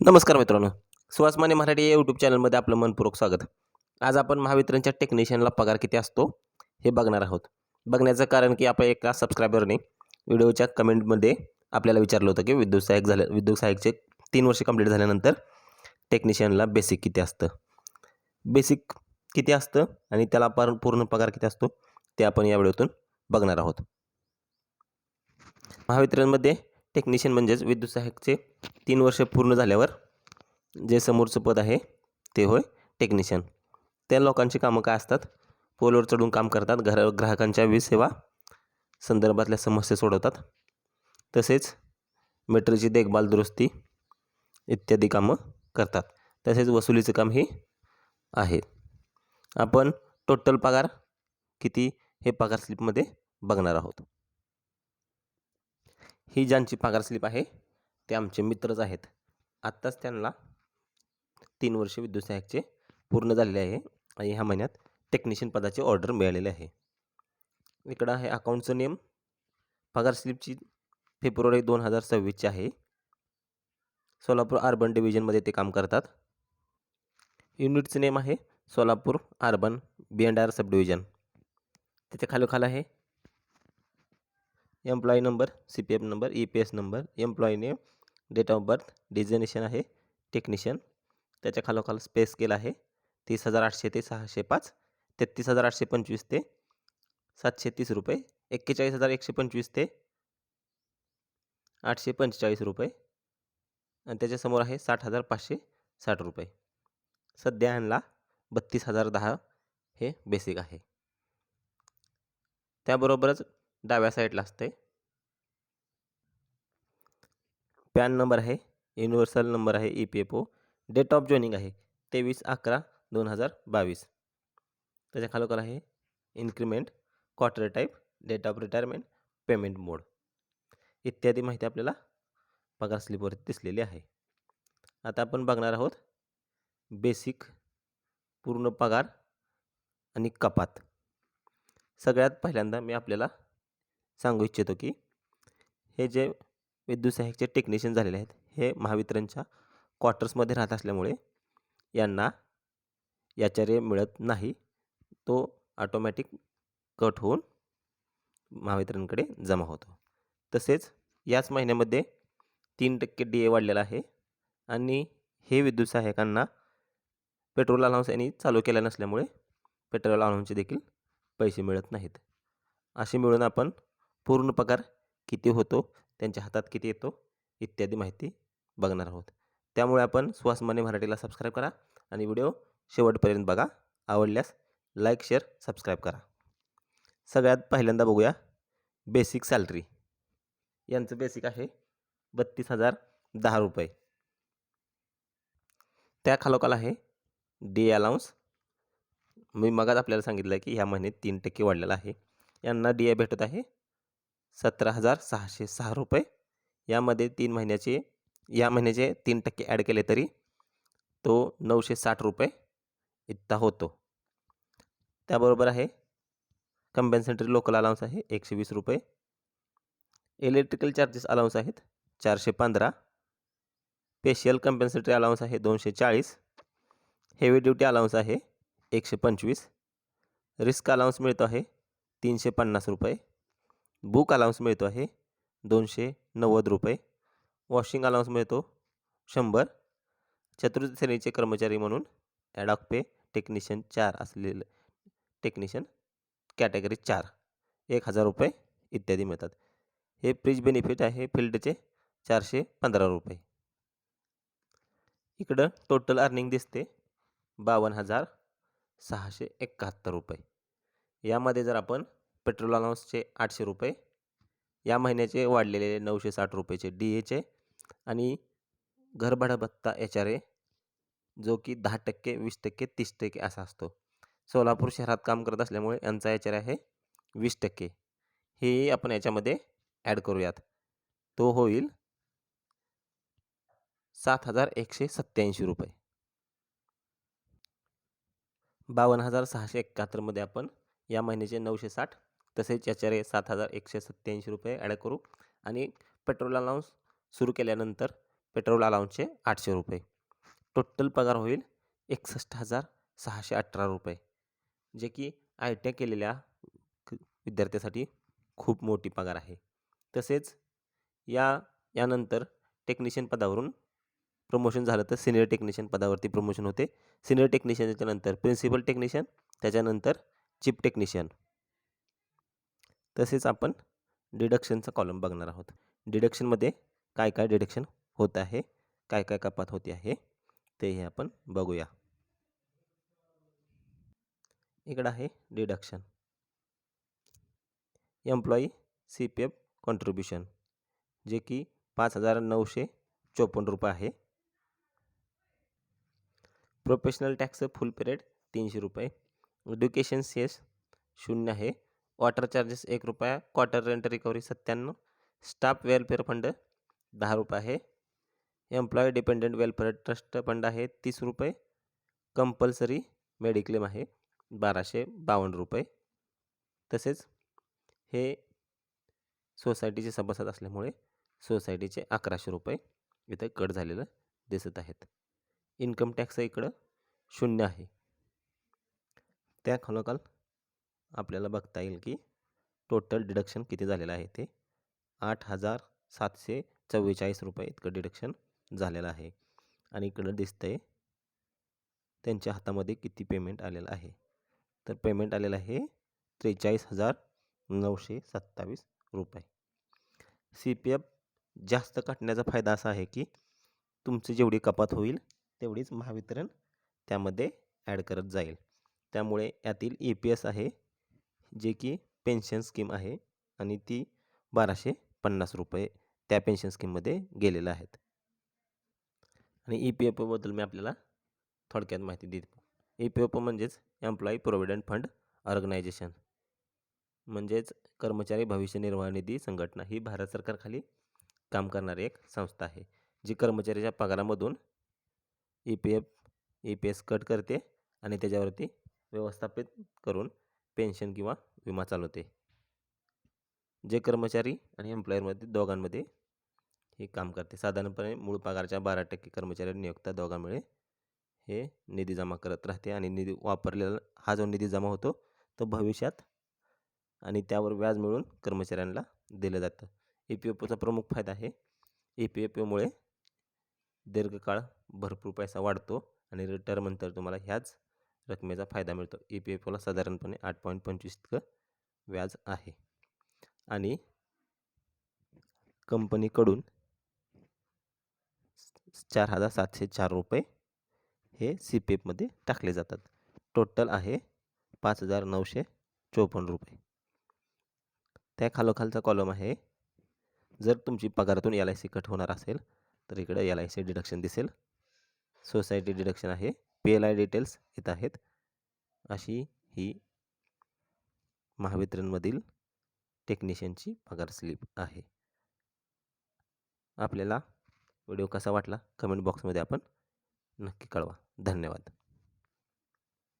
नमस्कार मित्रांनो, सुहास माने मराठी या यूट्यूब चॅनलमध्ये आपलं मनपूर्वक स्वागत. आज आपण महावितरणच्या टेक्निशियनला पगार किती असतो हे बघणार आहोत. बघण्याचं कारण की आपण एका सबस्क्रायबरने व्हिडिओच्या कमेंटमध्ये आपल्याला विचारलं होतं की विद्युत सहाय्यकचे 3 वर्ष कंप्लीट झाल्यानंतर टेक्निशियनला बेसिक किती असतं. बेसिक किती असतं आणि त्याला पूर्ण पगार किती असतो ते आपण या व्हिडिओतून बघणार आहोत. महावितरणमध्ये टेक्निशियन म्हणजेच विद्युत सहाय्यकचे 3 वर्ष पूर्ण झाल्यावर जे समोरचं पद आहे ते होय टेक्निशियन. त्या लोकांची कामं काय असतात? पोलवर चढून काम करतात, ग्राहकांच्या वीज सेवा संदर्भातल्या समस्या सोडवतात, तसेच मीटरची देखभाल दुरुस्ती इत्यादी कामं करतात. तसेच वसुलीचं काम हे आहे. आपण टोटल पगार किती हे पगार स्लिपमध्ये बघणार आहोत. ही ज्यांची पगार स्लिप आहे ते आमचे मित्रच आहेत. आत्ताच त्यांना 3 वर्ष विद्युत सहाय्यकचे पूर्ण झालेले आहे आणि ह्या महिन्यात टेक्निशियन पदाची ऑर्डर मिळालेली आहे. इकडं आहे अकाउंटचं नेम. पगार स्लिपची फेब्रुवारी 2026ची आहे. सोलापूर अर्बन डिव्हिजनमध्ये ते काम करतात. युनिटचं नेम आहे सोलापूर अर्बन B&R सब डिव्हिजन. त्याच्या खालोखाल आहे employee number, CPF number, EPS number, employee name, date of birth, designation आहे टेक्निशियन. त्याच्या खालोखाल स्पेस स्केल आहे 30,800 ते 605, 33,825 ते 730 रुपये, 41,125 ते 845 रुपये आणि त्याच्यासमोर आहे 60,560 रुपये. सध्या ह्यांना 32,010 हे बेसिक आहे. त्याबरोबरच डाव्या साईडला असते पॅन नंबर आहे, युनिव्हर्सल नंबर आहे, EPFO, डेट ऑफ जॉईनिंग आहे 23/11/2022. त्याच्या खालोखाल आहे increment, quarter type, date of retirement, payment mode इत्यादी माहिती आपल्याला पगार स्लिपवरती दिसलेली आहे. आता आपण बघणार आहोत बेसिक, पूर्ण पगार आणि कपात. सगळ्यात पहिल्यांदा मी आपल्याला सांगू इच्छितो की हे जे विद्युत सहाय्यकचे टेक्निशियन झालेले आहेत हे महावितरणच्या क्वार्टर्समध्ये राहत असल्यामुळे यांना याचार्य मिळत नाही. तो ऑटोमॅटिक कट होऊन महावितरणकडे जमा होतो. तसेच याच महिन्यामध्ये 3% DA वाढलेला आहे आणि हे विद्युत सहाय्यकांना पेट्रोल अलाउन्स यांनी चालू केला नसल्यामुळे पेट्रोल अलाउन्सचे देखील पैसे मिळत नाहीत. असे मिळून आपण पूर्ण पगार किती होतो, त्यांच्या हातात किती येतो इत्यादी माहिती बघणार आहोत. त्यामुळे आपण सुहास माने मराठीला सबस्क्राईब करा आणि व्हिडिओ शेवटपर्यंत बघा. आवडल्यास लाईक, शेअर, सबस्क्राईब करा. सगळ्यात पहिल्यांदा बघूया बेसिक सॅलरी. यांचं बेसिक आहे 32,010 रुपये. त्या खालोखाल आहे DA अलाउन्स. मी मगाच आपल्याला सांगितलं की ह्या महिन्यात 3% वाढलेला आहे. यांना DA भेटत आहे 17,606 रुपये. यामध्ये या महिन्याचे 3% ॲड केले तरी तो 960 रुपये इतका होतो. त्याबरोबर आहे कंपेन्सेटरी लोकल अलाउन्स आहे 120 रुपये. इलेक्ट्रिकल चार्जेस अलाउन्स आहेत 415. स्पेशल कंपेन्सेटरी अलाउन्स आहे 240. हेवी ड्युटी अलाउन्स आहे 125. रिस्क अलाउन्स मिळतो आहे 350 रुपये. बुक अलाउन्स मिळतो आहे 290 रुपये. वॉशिंग अलाउन्स मिळतो 100. चतुर्थ श्रेणीचे कर्मचारी म्हणून ॲडॉक पे टेक्निशियन 4 असलेले टेक्निशियन कॅटेगरी 4 1,000 रुपये इत्यादी मिळतात. हे फ्रीज बेनिफिट आहे फील्डचे 415 रुपये. इकडं टोटल अर्निंग दिसते 52,671 रुपये. यामध्ये जर आपण पेट्रोल अलाउन्सचे 800 रुपये, या महिन्याचे वाढलेले 960 रुपयेचे DAचे आणि घरभाडा भत्ता HRA जो की 10%, 20%, 30% असा असतो. सोलापूर शहरात काम करत असल्यामुळे यांचा HRA आहे 20%. हेही आपण याच्यामध्ये ॲड करूयात. तो होईल 7,187 रुपये. 52,671 आपण या महिन्याचे 960 तसेच याच्यारे 7,187 रुपये ॲड करू आणि पेट्रोल अलाउन्स सुरू केल्यानंतर पेट्रोल अलाउन्सचे 800 रुपये. टोटल पगार होईल 61,618 रुपये, जे की ITI केलेल्या विद्यार्थ्यासाठी खूप मोठी पगार आहे. तसेच यानंतर टेक्निशियन पदावरून प्रमोशन झालं तर सिनियर टेक्निशियन पदावरती प्रमोशन होते. सिनियर टेक्निशियनच्या नंतर प्रिन्सिपल टेक्निशियन, त्याच्यानंतर चीफ टेक्निशियन. तसेच आपण डिडक्शनचा कॉलम बघणार आहोत. डिडक्शनमध्ये काय काय डिडक्शन होत आहे, काय काय कपात होते आहे तेही आपण बघूया. इकडं आहे डिडक्शन. एम्प्लॉई CPF कॉन्ट्रीब्युशन, जे की 5,954 रुपये आहे. प्रोफेशनल टॅक्स फुल पिरियड 300 रुपये. एज्युकेशन सेस 0 आहे. वॉटर चार्जेस 1 रुपया. Quarter rent recovery 97. Staff welfare fund 10 रुपये आहे. Employee dependent welfare trust fund आहे 30 रुपये. कंपल्सरी मेडिक्लेम आहे 1,252 रुपये. तसेच हे सोसायटीचे सभासद असल्यामुळे सोसायटीचे 1,100 रुपये इथं कट झालेलं दिसत आहेत. इन्कम टॅक्स इकडं 0 आहे. त्या खालोखाल आपल्याला बघता येईल की टोटल डिडक्शन किती झालेलं आहे ते 8,744 रुपये इतकं डिडक्शन झालेलं आहे. आणि इकडं दिसतंय त्यांच्या हातामध्ये किती पेमेंट आलेलं आहे. तर पेमेंट आलेलं आहे 43,927 रुपये. CPF जास्त काटण्याचा फायदा असा आहे की तुमची जेवढी कपात होईल तेवढीच महावितरण त्यामध्ये ॲड करत जाईल. त्यामुळे यातील EPS आहे, जे की पेन्शन स्कीम आहे आणि ती 1,250 रुपये त्या पेन्शन स्कीममध्ये गेलेलं आहेत. आणि EPFOबद्दल मी आपल्याला थोडक्यात माहिती देतो. EPFO म्हणजेच एम्प्लॉई प्रोव्हिडंट फंड ऑर्गनायझेशन, म्हणजेच कर्मचारी भविष्य निर्वाह निधी संघटना. ही भारत सरकारखाली काम करणारी एक संस्था आहे, जी कर्मचाऱ्याच्या पगारामधून EPS कट करते आणि त्याच्यावरती व्यवस्थापित करून पेन्शन किंवा विमा चालवते. जे कर्मचारी आणि एम्प्लॉयरमध्ये दोघांमध्ये हे काम करते. साधारणपणे मूळ पगाराच्या 12% कर्मचारी नियोक्ता दोघांमुळे हे निधी जमा करत राहते आणि निधी वापरलेला हा जो निधी जमा होतो तो भविष्यात आणि त्यावर व्याज मिळून कर्मचाऱ्यांना दिलं जातं. EPFOचा प्रमुख फायदा आहे EPFOमुळे दीर्घकाळ भरपूर पैसा वाढतो आणि रिटायरनंतर तुम्हाला ह्याच रकमेचा फायदा मिळतो. EPFOला साधारणपणे 8.25 इतकं व्याज आहे आणि कंपनीकडून 4,704 रुपये हे CPFमध्ये टाकले जातात. टोटल आहे 5,954 रुपये. त्या खालोखालचा कॉलम आहे, जर तुमची पगारातून LIC कट होणार असेल तर इकडे LIC डिडक्शन दिसेल. सोसायटी डिडक्शन आहे. PLI डिटेल्स इथं आहेत. अशी ही महावितरणमधील टेक्निशियनची पगार स्लिप आहे. आपल्याला व्हिडिओ कसा वाटला कमेंट बॉक्समध्ये आपण नक्की कळवा. धन्यवाद.